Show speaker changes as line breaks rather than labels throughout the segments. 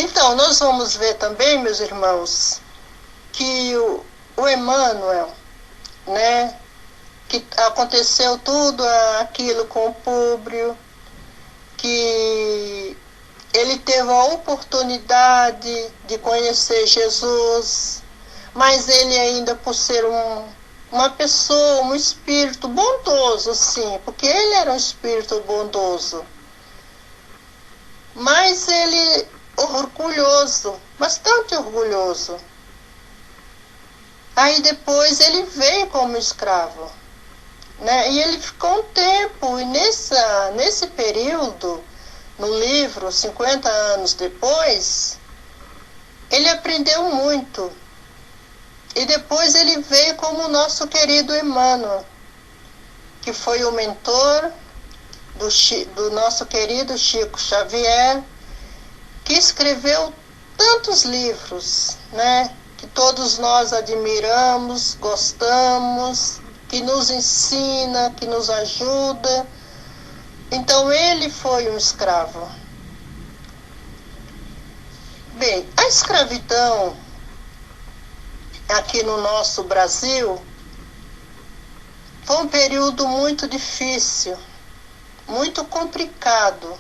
Então, nós vamos ver também, meus irmãos, que o Emmanuel, né, que aconteceu tudo aquilo com o Públio, que ele teve a oportunidade de conhecer Jesus, mas ele ainda, por ser uma pessoa, um espírito bondoso, sim, porque ele era um espírito bondoso, mas ele orgulhoso, bastante orgulhoso. Aí depois ele veio como escravo, né? E ele ficou um tempo, e nesse período, no livro, 50 anos depois, ele aprendeu muito. E depois ele veio como o nosso querido Emmanuel, que foi o mentor do nosso querido Chico Xavier, que escreveu tantos livros, né, que todos nós admiramos, gostamos, que nos ensina, que nos ajuda. Então ele foi um escravo. Bem, a escravidão aqui no nosso Brasil foi um período muito difícil, muito complicado.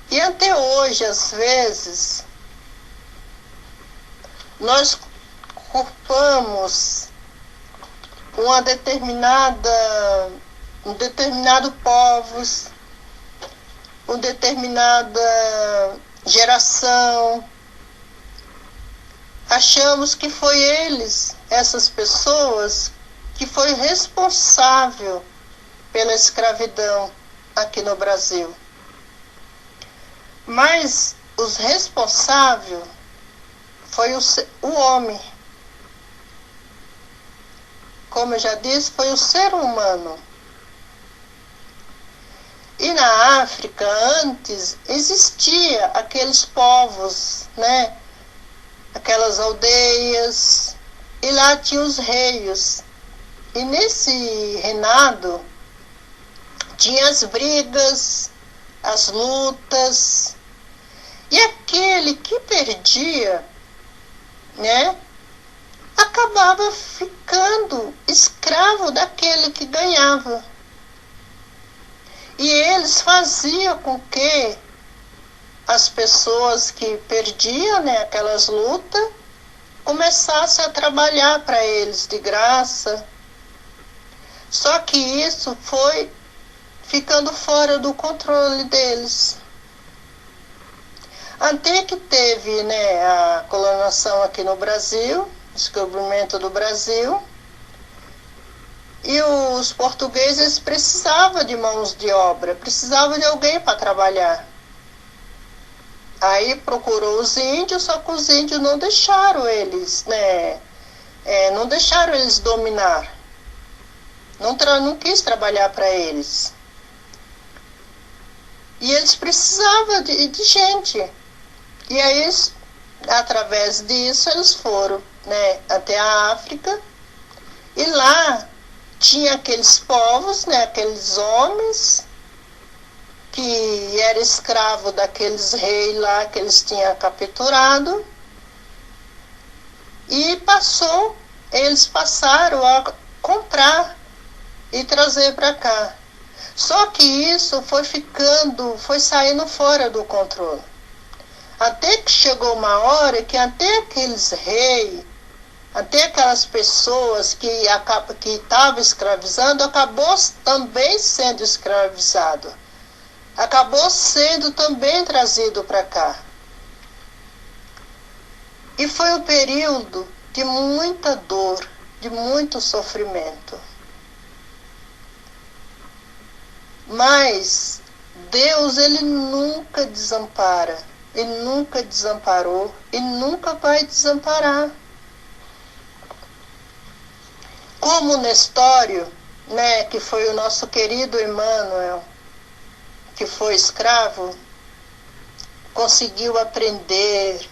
E até hoje, às vezes, nós culpamos um determinado povos, uma determinada geração. Achamos que foi eles, essas pessoas, que foi responsável pela escravidão aqui no Brasil. Mas os responsáveis foi o homem. Como eu já disse, foi o ser humano. E na África, antes, existia aqueles povos, né? Aquelas aldeias, e lá tinha os reis. E nesse reinado tinha as brigas, as lutas, e aquele que perdia, né, acabava ficando escravo daquele que ganhava. E eles faziam com que as pessoas que perdiam, né, aquelas lutas, começassem a trabalhar para eles de graça. Só que isso foi ficando fora do controle deles. Até que teve, né, a colonização aqui no Brasil, descobrimento do Brasil, e os portugueses precisavam de mãos de obra, precisavam de alguém para trabalhar. Aí procurou os índios, só que os índios não deixaram eles, né, não deixaram eles dominar. Não quis trabalhar para eles. E eles precisavam de gente. E aí, através disso, eles foram, né, até a África. E lá tinha aqueles povos, né, aqueles homens que eram escravos daqueles reis lá que eles tinham capturado. E eles passaram a comprar e trazer para cá. Só que isso foi saindo fora do controle. Até que chegou uma hora que até aqueles reis, até aquelas pessoas que estavam escravizando, acabou também sendo escravizado. Acabou sendo também trazido para cá. E foi um período de muita dor, de muito sofrimento. Mas Deus, ele nunca desampara, ele nunca desamparou e nunca vai desamparar. Como Nestório, né, que foi o nosso querido Emmanuel, que foi escravo, conseguiu aprender,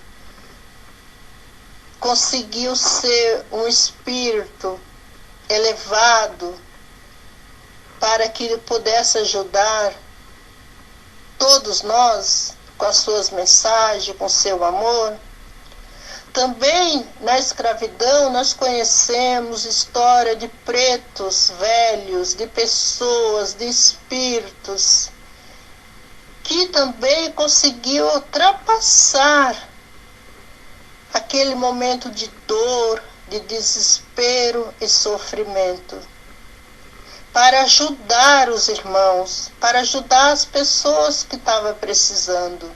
conseguiu ser um espírito elevado para que ele pudesse ajudar todos nós. com as suas mensagens, com seu amor. Também na escravidão nós conhecemos história de pretos velhos, de pessoas, de espíritos, que também conseguiu ultrapassar aquele momento de dor, de desespero e sofrimento, para ajudar os irmãos, para ajudar as pessoas que estavam precisando,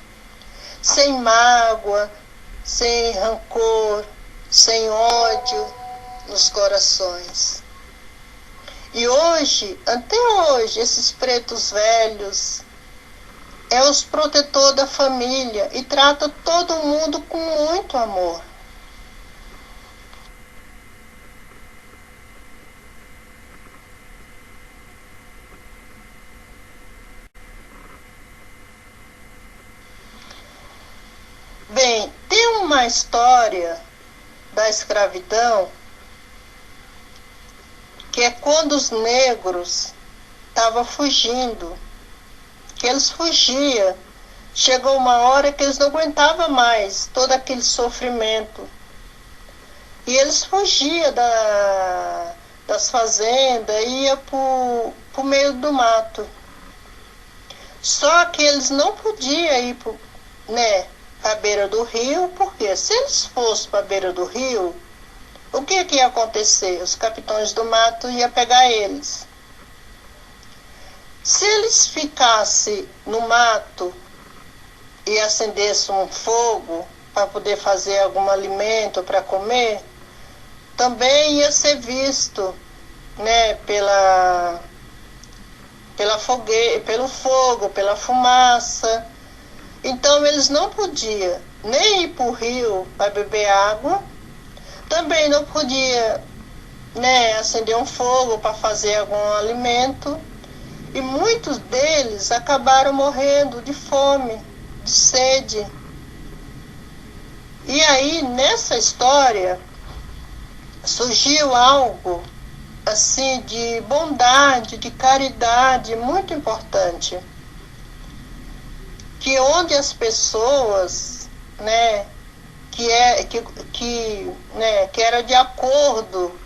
sem mágoa, sem rancor, sem ódio nos corações. E hoje, até hoje, esses pretos velhos é os protetores da família e trata todo mundo com muito amor. Bem, tem uma história da escravidão que é quando os negros estavam fugindo, que eles fugiam. Chegou uma hora que eles não aguentavam mais todo aquele sofrimento. E eles fugiam das fazendas e iam para o meio do mato. Só que eles não podiam ir para a beira do rio, porque se eles fossem para a beira do rio, o que ia acontecer? Os capitães do mato iam pegar eles. Se eles ficassem no mato e acendessem um fogo para poder fazer algum alimento para comer, também ia ser visto, pela fogueira, pelo fogo, pela fumaça. Então eles não podiam nem ir para o rio para beber água, também não podiam acender um fogo para fazer algum alimento. E muitos deles acabaram morrendo de fome, de sede. E aí, nessa história, surgiu algo assim de bondade, de caridade muito importante. Que onde as pessoas, que era de acordo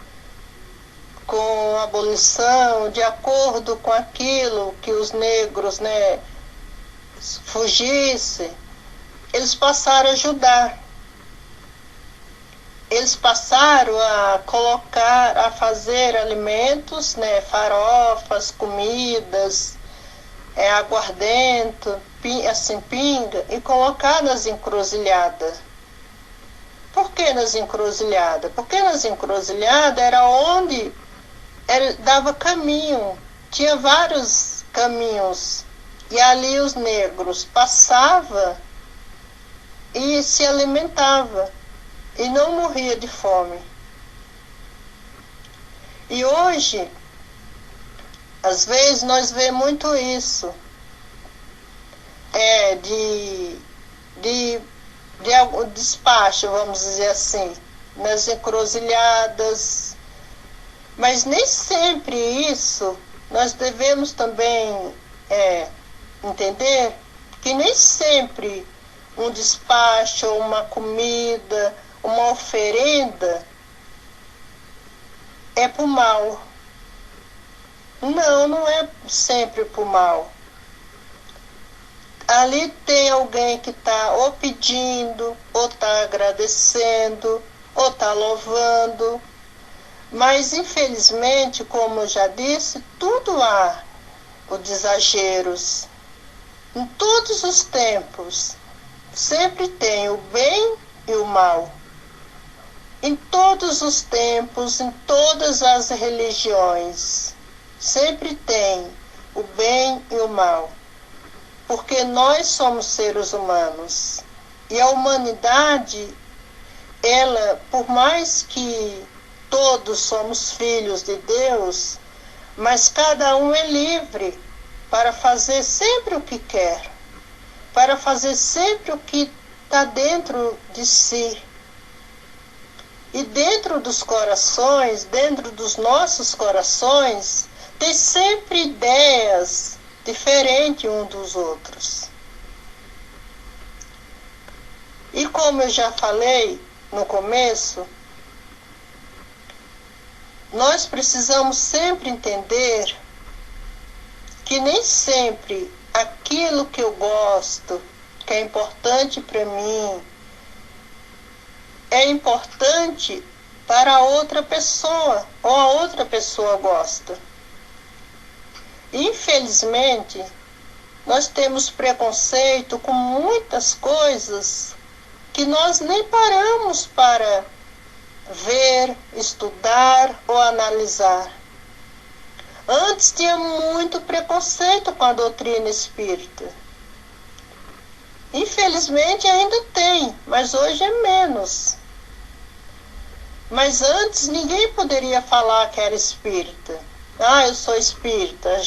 com a abolição, de acordo com aquilo que os negros fugissem, eles passaram a ajudar. Eles passaram a colocar, a fazer alimentos, farofas, comidas, aguardente, assim, pinga, e colocar nas encruzilhadas. Por que nas encruzilhadas? Porque nas encruzilhadas era onde dava caminho, tinha vários caminhos, e ali os negros passavam e se alimentavam, e não morria de fome. E hoje, às vezes, nós vemos muito isso, de algum despacho, vamos dizer assim, nas encruzilhadas. Mas nem sempre isso, nós devemos também entender que nem sempre um despacho, uma comida, uma oferenda é para o mal. Não é sempre para o mal. Ali tem alguém que está ou pedindo, ou está agradecendo, ou está louvando. Mas, infelizmente, como eu já disse, tudo há os exageros. Em todos os tempos, sempre tem o bem e o mal. Em todos os tempos, em todas as religiões, sempre tem o bem e o mal. Porque nós somos seres humanos. E a humanidade, ela, por mais que todos somos filhos de Deus, mas cada um é livre para fazer sempre o que quer, para fazer sempre o que está dentro de si. E dentro dos corações, dentro dos nossos corações, tem sempre ideias diferentes uns dos outros. E como eu já falei no começo, nós precisamos sempre entender que nem sempre aquilo que eu gosto, que é importante para mim, é importante para outra pessoa, ou a outra pessoa gosta. Infelizmente, nós temos preconceito com muitas coisas que nós nem paramos para ver, estudar ou analisar. Antes tinha muito preconceito com a doutrina espírita. Infelizmente ainda tem, mas hoje é menos. Mas antes ninguém poderia falar que era espírita. Ah, eu sou espírita.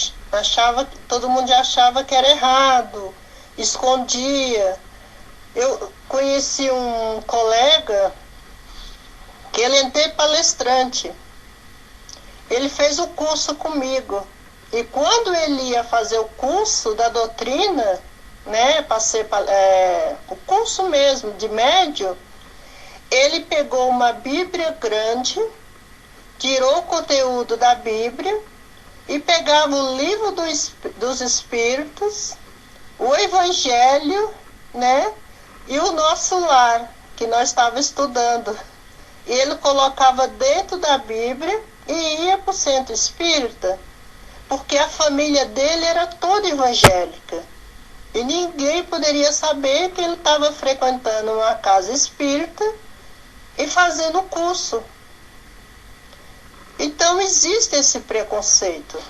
Todo mundo achava que era errado, escondia. Eu conheci um colega que ele é palestrante. Ele fez o curso comigo. E quando ele ia fazer o curso da doutrina, né, o curso mesmo de médium, ele pegou uma Bíblia grande, tirou o conteúdo da Bíblia e pegava o livro dos Espíritos, o Evangelho, né, e o Nosso Lar, que nós estávamos estudando. E ele colocava dentro da Bíblia e ia para o centro espírita, porque a família dele era toda evangélica. E ninguém poderia saber que ele estava frequentando uma casa espírita e fazendo curso. Então existe esse preconceito.